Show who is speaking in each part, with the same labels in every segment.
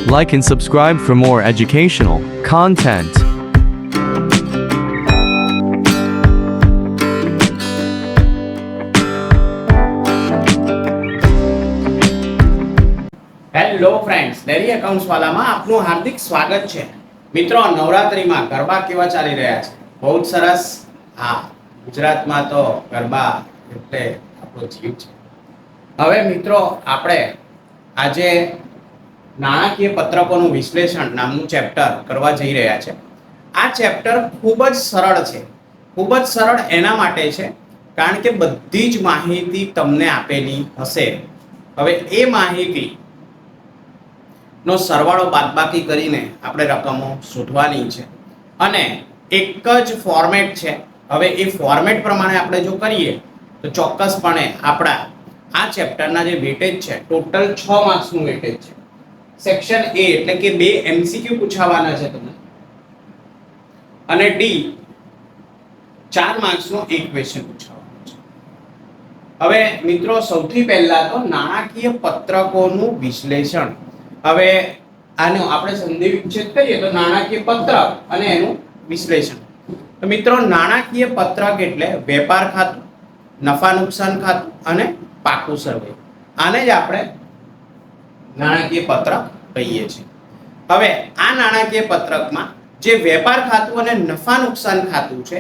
Speaker 1: Like and subscribe for more educational content.
Speaker 2: Hello friends, dairy accounts વાલામાં આપનું હાર્દિક સ્વાગત છે। મિત્રો, નવરાત્રીમાં ગરબા કેવા ચાલી રહ્યા છે? બહુ જ સરસ। હા, ગુજરાતમાં તો ગરબા એટલે આપણો જીવ છે। હવે મિત્રો, આપણે આજે નાણાકીય પત્રકોનું વિશ્લેષણ નામનું ચેપ્ટર કરવા જઈ રહ્યા છે। આ ચેપ્ટર ખૂબ જ સરળ છે। ખૂબ જ સરળ એના માટે છે કારણ કે બધી જ માહિતી તમને આપેલી હશે। હવે એ માહિતી નો સરવાળો બાદબાકી કરીને આપણે રકમો શોધવાની છે અને એક જ ફોર્મેટ છે। હવે એ ફોર્મેટ પ્રમાણે આપણે જો કરીએ તો ચોક્કસપણે આપણા આ ચેપ્ટરના જે વેટેજ છે, ટોટલ 6 માર્ક્સનું વેટેજ છે। સેક્શન એ એટલે કે 2 એમસીક્યુ પૂછાવાના છે તમને અને ડી 4 માર્ક્સનો એક ક્વેશ્ચન પૂછાવાનો છે। હવે મિત્રો, સૌથી પહેલા તો નાણાકીય પત્રકોનું વિશ્લેષણ। હવે આનો આપણે સંધિ વિચ્છેદ કરીએ તો નાણાકીય પત્રક અને એનું વિશ્લેષણ। તો મિત્રો, નાણાકીય પત્રક એટલે વેપાર ખાતું, નફા નુકસાન ખાતું અને પાકું સર્વે। આને જ આપણે નાણાકીય પત્રક કહીએ છીએ। હવે આ નાણાકીય પત્રકમાં જે વેપાર ખાતું અને નફા નુકસાન ખાતું છે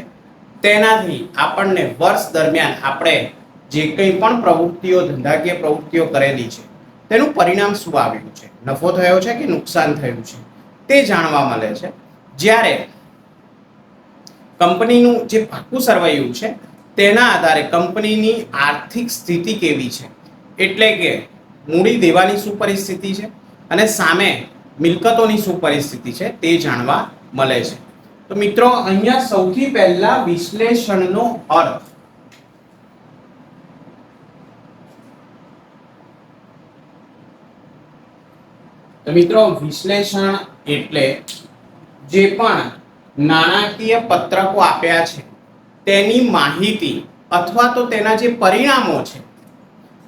Speaker 2: તેનાથી આપણને વર્ષ દરમિયાન આપણે જે કંઈ પણ પ્રવૃત્તિઓ, ધંધાકીય પ્રવૃત્તિઓ કરેલી છે તેનું પરિણામ શું આવ્યું છે, નફો થયો છે કે નુકસાન થયું છે તે જાણવા મળે છે। જ્યારે કંપનીનું જે પાકું સરવૈયું છે તેના આધારે કંપનીની આર્થિક સ્થિતિ કેવી છે, એટલે કે મૂડી દેવાની શું પરિસ્થિતિ છે અને સામે મિલકતોની શું પરિસ્થિતિ છે તે જાણવા મળે છે। તો મિત્રો, અહીંયા સૌથી પહેલા વિશ્લેષણનો અર્થ। તો મિત્રો, વિશ્લેષણ એટલે જે પણ નાણાકીય પત્રકો આપ્યા છે તેની માહિતી અથવા તો તેના જે પરિણામો છે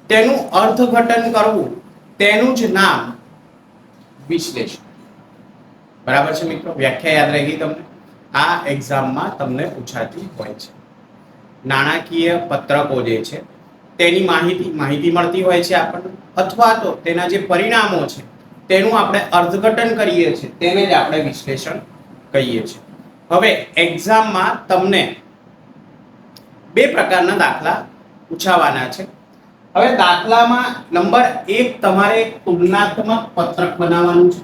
Speaker 2: તેનું અર્થઘટન કરવું, તેનું જ નામ વિશ્લેષણ। બરાબર છે મિત્રો? વ્યાખ્યા યાદ રહી ગઈ તમને? આ એક્ઝામમાં તમને પૂછાતી હોય છે। નાણાકીય પત્રકો જે છે તેની માહિતી મળતી હોય છે આપણને, અથવા તો તેના જે પરિણામો છે તેનું આપણે અર્થઘટન કરીએ છીએ, તેને જ આપણે વિશ્લેષણ કહીએ છીએ। હવે એક્ઝામમાં તમને 2 પ્રકારના દાખલા પૂછાવાના છે। હવે દાખલામાં નંબર 1 તમારે તુલનાત્મક પત્રક બનાવવાનું છે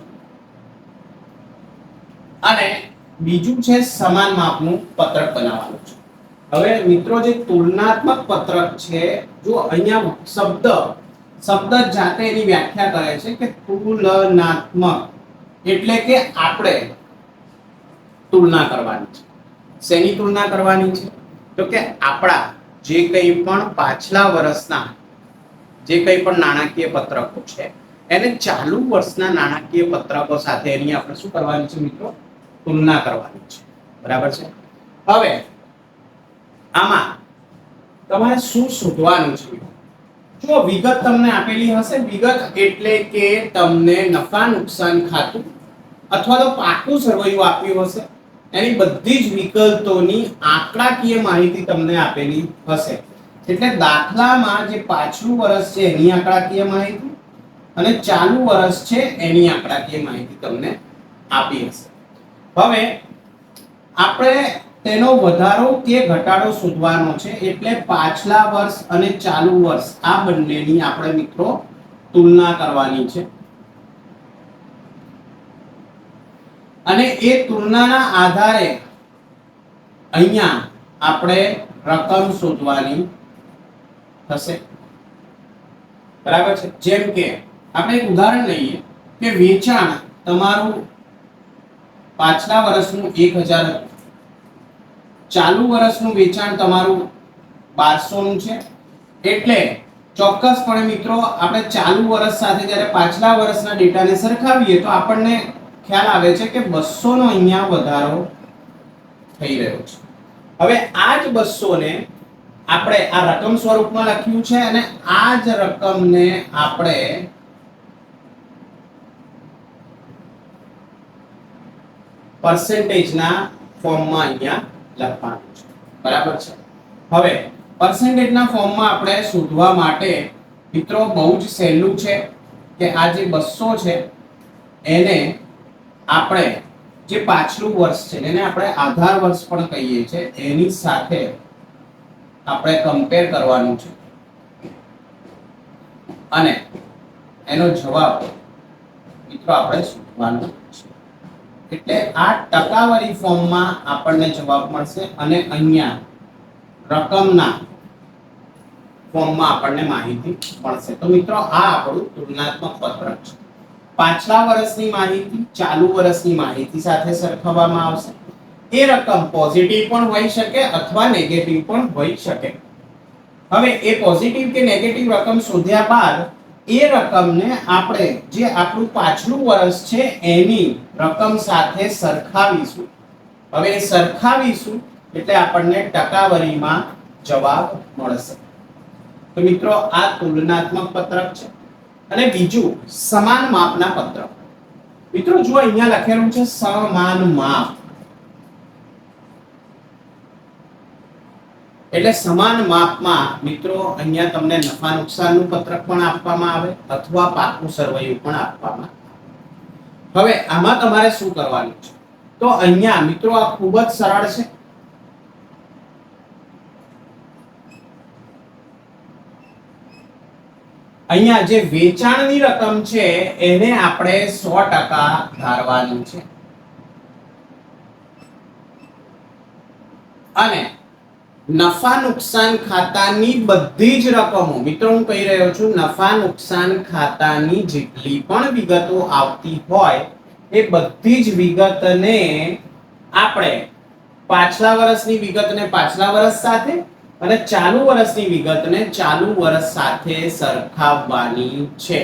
Speaker 2: અને બીજું છે સમાન માપનું પત્રક બનાવવાનું છે। હવે મિત્રો, જે તુલનાત્મક પત્રક છે, જો અહીંયા શબ્દ જાતે એની વ્યાખ્યા કરે છે કે તુલનાત્મક એટલે કે આપણે તુલના કરવાની છે। શેની તુલના કરવાની છે? તો કે આપણા જે કંઈ પણ પાછલા વર્ષના જે કંઈ પણ નાણાકીય પત્રકો છે એને ચાલુ વર્ષના નાણાકીય પત્રકો સાથે એની આપણે શું કરવાની છે મિત્રો? તુલના કરવાની છે। બરાબર છે? હવે આમાં તમારે શું શોધવાનું છે? જો વિગત તમને આપેલી હશે, વિગત એટલે કે તમને નફા નુકસાન ખાતું અથવા તો પાકું સરવૈયું આપ્યું હશે, એની બધી જ વિગતોની આંકડાકીય માહિતી તમને આપેલી હશે। એટલે દાખલામાં જે પાછલું વર્ષ છે એની આંકડાકીય માહિતી અને ચાલુ વર્ષ છે એની આંકડાકીય માહિતી તમને આપી હશે। હવે આપણે તેનો વધારો કે ઘટાડો શોધવાનો છે, એટલે પાછલા વર્ષ અને ચાલુ વર્ષ આ બંનેની આપણે મિત્રો તુલના કરવાની છે અને એ તુલનાના આધારે અહીંયા આપણે રકમ શોધવાની થશે। બરાબર છે? જેમ કે આપણે એક ઉદાહરણ લઈએ કે વેચાણ તમારું પાછલા વર્ષનું 1000 હતું, ચાલુ વર્ષનું વેચાણ તમારું 1200 નું છે। એટલે ચોક્કસપણે મિત્રો, આપણે ચાલુ વર્ષ સાથે જ્યારે પાછલા વર્ષના ડેટાને સરખાવીએ તો આપણને ખ્યાલ આવે છે કે 200 નો અહીંયા વધારો થઈ રહ્યો છે। હવે આ જ 200 ને આપણે આ રકમ સ્વરૂપમાં લખ્યું છે અને આ જ રકમને આપણે પર્સન્ટેજના ફોર્મમાં અહીંયા લખવાનું છે. બરાબર છે. હવે પર્સન્ટેજના ફોર્મમાં આપણે શોધવા માટે મિત્રો બહુ જ સહેલું છે કે આ જે 200 છે એને આપણે જે પાછલું વર્ષ છે એને આપણે આધાર વર્ષ પણ કહીએ છીએ એની સાથે આપણે કમ્પેર કરવાનું છે અને એનો જવાબ મિત્રો આપણે શોધવાનો છે. એટલે આ ટકાવારી ફોર્મમાં આપણને જવાબ મળશે અને અહીંયા રકમના ફોર્મમાં આપણને માહિતી મળશે. તો મિત્રો આ આપણું તુલનાત્મક પત્રક છે. પાછલા વર્ષની માહિતી ચાલુ વર્ષની માહિતી સાથે સરખાવવામાં આવશે. એ રકમ પોઝિટિવ પણ હોઈ શકે અથવા નેગેટિવ પણ હોઈ શકે. હવે એ પોઝિટિવ કે નેગેટિવ રકમ શોધ્યા બાદ એ રકમને આપણે જે આપણું પાછલું વર્ષ છે એની રકમ સાથે સરખાવીશું. હવે એ સરખાવીશું એટલે આપણને ટકાવારીમાં જવાબ મળશે. તો મિત્રો આ તુલનાત્મક પત્રક છે. અને બીજું સમાન માપના પત્રક. મિત્રો જો અહીંયા લખેલું છે સમાન માપ, એટલે સમાન માપમાં મિત્રો અહીંયા તમને નફા નુકસાનનું પત્રક પણ આપવામાં આવે અથવા પાકું સરવૈયું પણ આપવામાં આવે. હવે આમાં તમારે શું કરવાનું છે? તો અહીંયા મિત્રો આ ખૂબ જ સરળ છે. અહીંયા જે વેચાણની રકમ છે એને આપણે 100% ધારવાની છે અને નફા નુકસાન ખાતાની બધી જ રકમો, મિત્રો હું કહી રહ્યો છું નફા નુકસાન ખાતાની જેટલી પણ વિગતો આવતી હોય એ બધી જ વિગતને આપણે પાછલા વર્ષની વિગતને પાછલા વર્ષ સાથે અને ચાલુ વર્ષની વિગતને ચાલુ વર્ષ સાથે સરખાવવાની છે.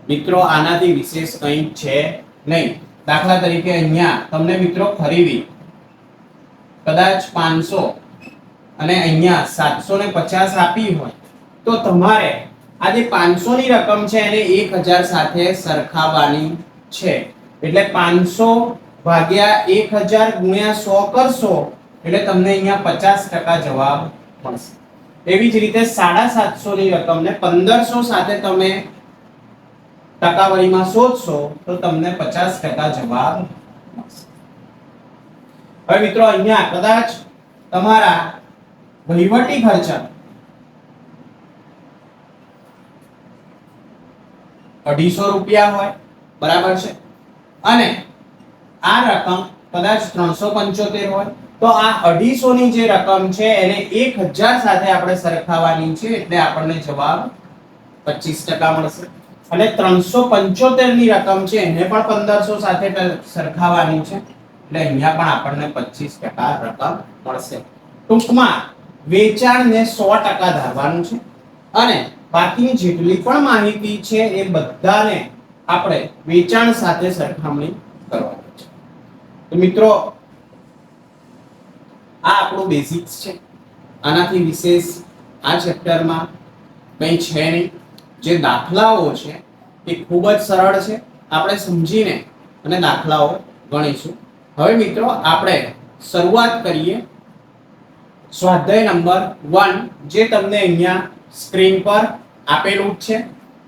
Speaker 2: મિત્રો આનાથી વિશેષ કંઈ છે નહીં. દાખલા તરીકે અહીંયા તમને મિત્રો ખરીદી કદાચ 500 અને અહીંયા 750 આપી હોય તો તમારે આ જે 500 ની રકમ છે એને 1000 સાથે સરખાવવાની છે. એટલે 500 ભાગ્યા 1000 ગુણ્યા 100 કરશો એટલે તમને અહીંયા 50% જવાબ મળશે. એવી જ રીતે 750 ની રકમને 1500 સાથે તમે ટકાવારીમાં શોધશો તો તમને 50% જવાબ મળશે. હવે મિત્રો અહીંયા કદાચ તમારા વહીવટી ખર્ચા 250 રૂપિયા હોય, બરાબર છે, અને આ રકમ કદાચ 375 હોય તો આ 250 ની જે રકમ છે એને 1000 સાથે આપણે સરખાવવાની છે એટલે આપણને જવાબ 25% મળશે. અને 375 ની રકમ છે એને પણ 1500 સાથે સરખાવવાની છે એટલે અહીંયા પણ આપણને 25% રકમ મળશે. ટૂંકમાં વેચાણને 100% ધારવાનું છે અને બાકીની જેટલી પણ માહિતી છે એ બધાને આપણે વેચાણ સાથે સરખામણી કરવાની છે. તો મિત્રો આ આપણું બેઝિક્સ છે. આનાથી વિશેષ આ ચેપ્ટરમાં કંઈ છે નહીં. જે દાખલાઓ છે એ ખૂબ જ સરળ છે. આપણે સમજીને અને દાખલાઓ ગણીશું. હવે મિત્રો આપણે શરૂઆત કરીએ સ્વાધ્યાય નંબર 1 જે તમને અહીંયા સ્ક્રીન પર આપેલું છે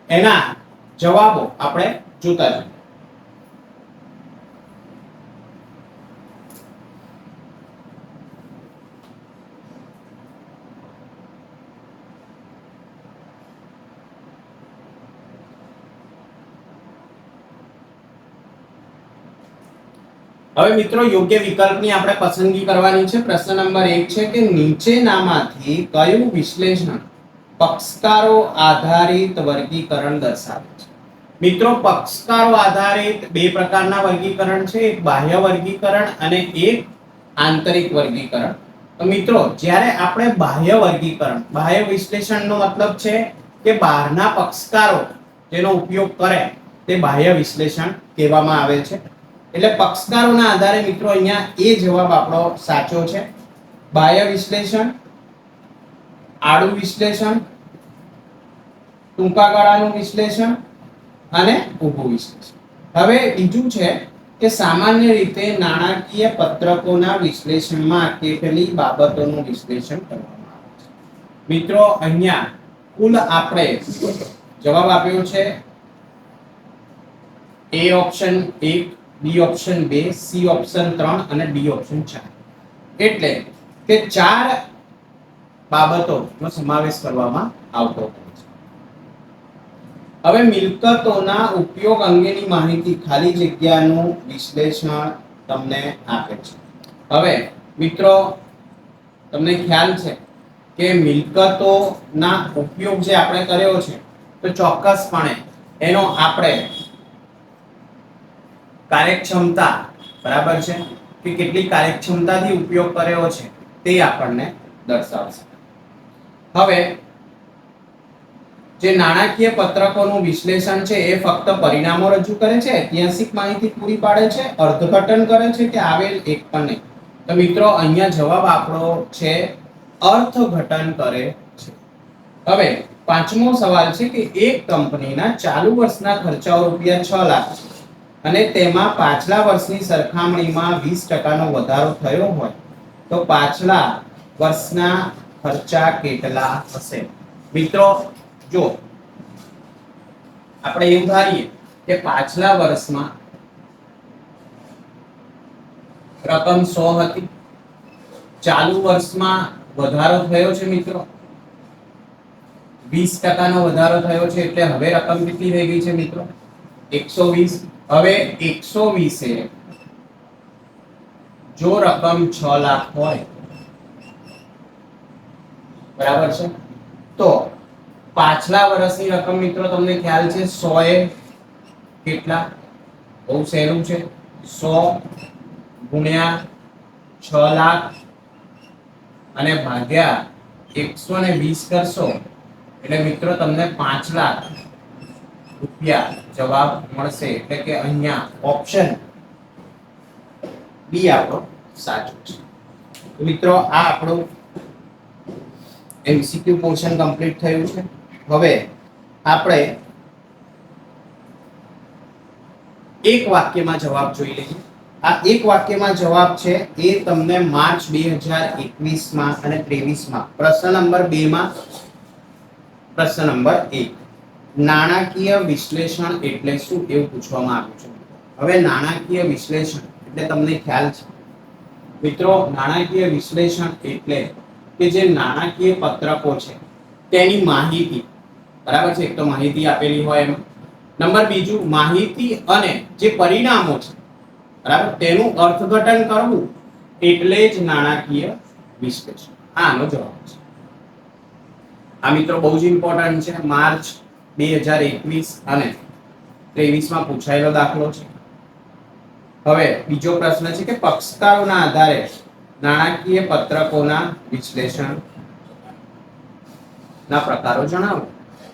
Speaker 2: એના જવાબો આપણે જોતા જઈએ. હવે મિત્રો યોગ્ય વિકલ્પની આપણે પસંદગી કરવાની છે. પ્રશ્ન નંબર 1 છે કે નીચેનામાંથી કયું વિશ્લેષણ પક્ષકારો આધારિત વર્ગીકરણ દર્શાવે છે? મિત્રો પક્ષકારો આધારિત બે પ્રકારના વર્ગીકરણ છે, એક બાહ્ય વર્ગીકરણ અને એક આંતરિક વર્ગીકરણ. તો મિત્રો જ્યારે આપણે બાહ્ય વર્ગીકરણ, બાહ્ય વિશ્લેષણનો મતલબ છે કે બહારના પક્ષકારો જેનો ઉપયોગ કરે તે બાહ્ય વિશ્લેષણ કહેવામાં આવે છે. એટલે પક્ષકારોના આધારે મિત્રો અહીંયા એ જવાબ આપણો સાચો છે. બાહ્ય વિશ્લેષણ, આડું વિશ્લેષણ, ટૂંકા ગાળાનું વિશ્લેષણ અને ઊભું વિશ્લેષણ. હવે બીજું છે કે સામાન્ય રીતે નાણાકીય પત્રકોના વિશ્લેષણમાં કેટલી બાબતોનું વિશ્લેષણ કરવામાં આવે છે? મિત્રો અહીંયા કુલ આપણે જવાબ આપ્યો છે A option 1, B option 2, C option 3 અને D ઓપ્શન 4. એટલે કે 4 બાબતોનો સમાવેશ કરવામાં આવતો હોય છે. હવે મિલકતોના ઉપયોગ અંગેની માહિતી ખાલી જગ્યાનું વિશ્લેષણ તમને આપે છે. હવે મિત્રો તમને ખ્યાલ છે કે મિલકતોના ઉપયોગ જે આપણે કર્યો છે તો ચોક્કસપણે એનો આપણે કાર્યક્ષમતા બરાબર છે કે કેટલી કાર્યક્ષમતાથી ઉપયોગ કર્યો છે તે આપણને દર્શાવશે. હવે જે નાણાકીય પત્રકોનું વિશ્લેષણ છે એ ફક્ત પરિણામો રજૂ કરે છે, ઐતિહાસિક માહિતી પૂરી પાડે છે, અર્થઘટન કરે છે કે આવેલ એક પણ નહીં? તો મિત્રો અહીંયા જવાબ આપણો છે અર્થઘટન કરે છે. હવે પાંચમો સવાલ છે કે એક કંપનીના ચાલુ વર્ષના ખર્ચાઓ રૂપિયા 6 લાખ છે અને તેમાં પાછલા વર્ષની સરખામણીમાં 20% નો વધારો થયો હોય તો પાછલા વર્ષના ખર્ચા કેટલા હશે? મિત્રો જો આપણે એવું ધારીએ કે પાછલા વર્ષમાં રકમ 100 હતી, ચાલુ વર્ષમાં વધારો થયો છે મિત્રો 20% નો વધારો થયો છે એટલે હવે રકમ કેટલી થઈ ગઈ છે મિત્રો 120. હવે 120 એ જો રકમ 6 લાખ હોય બરાબર છે તો પાછલા વર્ષની રકમ મિત્રો તમને ખ્યાલ છે 100 એ કેટલા? બહુ સહેલું છે 100 ગુણ્યા 6 લાખ અને ભાગ્યા 120 કરશો એટલે મિત્રો તમને 5 લાખ રૂપિયા જવાબ મળશે. એટલે કે અહીંયા ઓપ્શન બી આપણો સાચો છે. મિત્રો આ આપણું એમસીક્યુ પોર્શન કમ્પ્લીટ થયું છે. હવે આપણે એક વાક્યમાં જવાબ જોઈ લઈએ. આ એક વાક્યમાં જવાબ છે એ તમને માર્ચ 2021 માં અને 23 માં પ્રશ્ન નંબર 2 માં પ્રશ્ન નંબર 1 નાણાકીય વિશ્લેષણ એટલે શું એવું પૂછવામાં આવ્યું છે. હવે નાણાકીય વિશ્લેષણ એટલે તમને ખ્યાલ છે મિત્રો નાણાકીય વિશ્લેષણ એટલે કે જે નાણાકીય પત્રકો છે તેની માહિતી બરાબર છે. એક તો માહિતી આપેલી હોય એમાં, નંબર બીજું માહિતી અને જે પરિણામો છે બરાબર તેનું અર્થઘટન કરવું એટલે જ નાણાકીય વિશ્લેષણ. આનો જવાબ છે. આ મિત્રો બહુ જ ઇમ્પોર્ટન્ટ છે. માર્ચ 2021 અને 23 માં પૂછાયેલો દાખલો છે. હવે બીજો પ્રશ્ન છે કે પક્ષકારોના આધારે નાણાકીય પત્રકોના વિશ્લેષણ ના પ્રકારો જણાવો.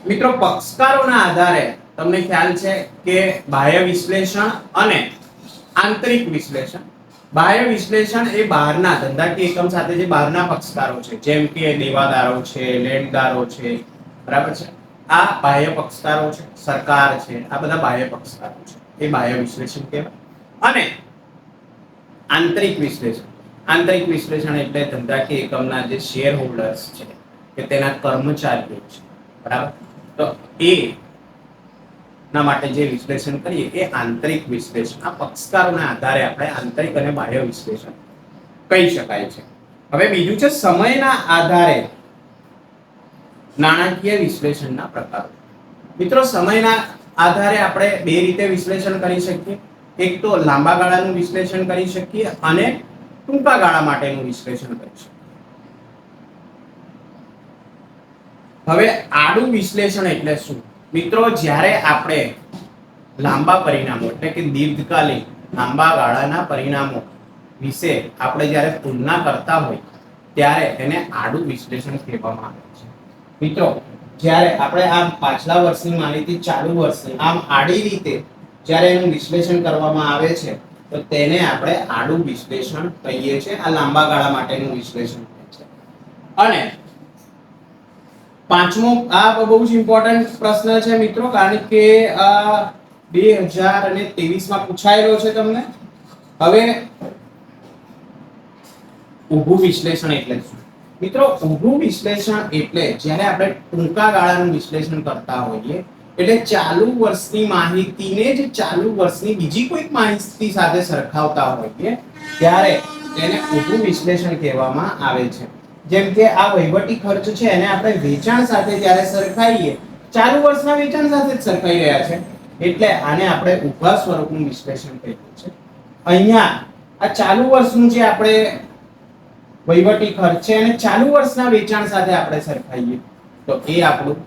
Speaker 2: મિત્રો પક્ષકારોના આધારે તમને ખ્યાલ છે કે બાહ્ય વિશ્લેષણ અને આંતરિક વિશ્લેષણ. બાહ્ય વિશ્લેષણ એ બહારના ધંધાકીય એકમ સાથે જે બહારના પક્ષકારો છે જેમ કે દેવાદારો છે, લેણદારો છે બરાબર છે, આ બાહ્ય પક્ષકારો છે, સરકાર છે, આ બધા બાહ્ય પક્ષકારો છે એ બાહ્ય વિશ્લેષણ કહેવાય. અને આંતરિક વિશ્લેષણ, આંતરિક વિશ્લેષણ એટલે ધંધાકીય એકમના જે શેર હોલ્ડર્સ છે કે તેના કર્મચારીઓ છે બરાબર, તો એ ના માટે જે વિશ્લેષણ કરીએ એ આંતરિક વિશ્લેષણ. આ પક્ષકારોના આધારે આપણે આંતરિક અને બાહ્ય વિશ્લેષણ કહી શકાય છે. હવે બીજું છે સમયના આધારે નાણાકીય વિશ્લેષણના પ્રકારો. મિત્રો સમયના આધારે આપણે બે રીતે વિશ્લેષણ કરી શકીએ. એક તો લાંબા ગાળાનું વિશ્લેષણ કરી શકીએ અને ટૂંકા ગાળા માટેનું વિશ્લેષણ કરી શકીએ. હવે આડું વિશ્લેષણ એટલે શું? મિત્રો જ્યારે આપણે લાંબા પરિણામો એટલે કે દીર્ઘકાલીન લાંબા ગાળાના પરિણામો વિશે આપણે જ્યારે તુલના કરતા હોય ત્યારે એને આડું વિશ્લેષણ કહેવામાં આવે છે. મિત્રો જ્યારે આપણે આ પાછલા વર્ષની માહિતી ચાલુ વર્ષની આમ આડી રીતે જ્યારે એનું વિશ્લેષણ કરવામાં આવે છે તો તેને આપણે આડું વિશ્લેષણ કહીએ છીએ. આ લાંબા ગાળા માટેનું વિશ્લેષણ છે. અને પાંચમો આ બહુ જ ઇમ્પોર્ટન્ટ પ્રશ્ન છે મિત્રો, કારણ કે 2023 માં પૂછાયેલો છે તમને. હવે ઊભું વિશ્લેષણ એટલે શું? મિત્રો, ઊભું વિશ્લેષણ એટલે જ્યારે આપણે ટૂંકા ગાળાનું વિશ્લેષણ કરતા હોઈએ એટલે ચાલુ વર્ષની માહિતીને જ ચાલુ વર્ષની બીજી કોઈક માહિતી સાથે સરખાવતા હોઈએ ત્યારે તેને ઊભું વિશ્લેષણ કહેવામાં આવે છે. જેમ કે આ વહીવટી ખર્ચ છે એને આપણે વેચાણ સાથે જ્યારે સરખાઈએ, ચાલુ વર્ષના વેચાણ સાથે જ સરખાઈ રહ્યા છે એટલે આને આપણે ઊભા સ્વરૂપનું વિશ્લેષણ કહીએ છીએ. અહીંયા આ ચાલુ વર્ષનું જે આપણે વહીવટી ખર્ચ છે અને ચાલુ વર્ષના વેચાણ સાથે આપણે સરખાઈએ તો એ આપણું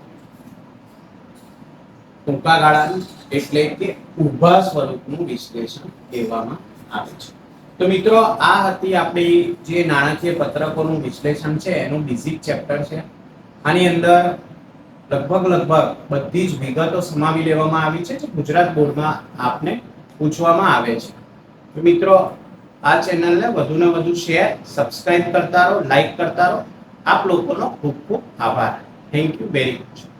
Speaker 2: ટૂંકા ગાળાનું એટલે કે ઊભા સ્વરૂપનું વિશ્લેષણ કહેવામાં આવે છે. તો મિત્રો, આ હતી આપણી જે નાણાકીય પત્રકોનું વિશ્લેષણ છે એનું બેઝિક ચેપ્ટર છે. આની અંદર લગભગ બધી જ વિગતો સમાવી લેવામાં આવી છે જે ગુજરાત બોર્ડમાં આપને પૂછવામાં આવે છે. તો મિત્રો, આ ચેનલને વધુને વધુ શેર, સબસ્ક્રાઇબ કરતા રહો, લાઈક કરતા રહો. આપ લોકોનો ખૂબ ખૂબ આભાર. Thank you very much.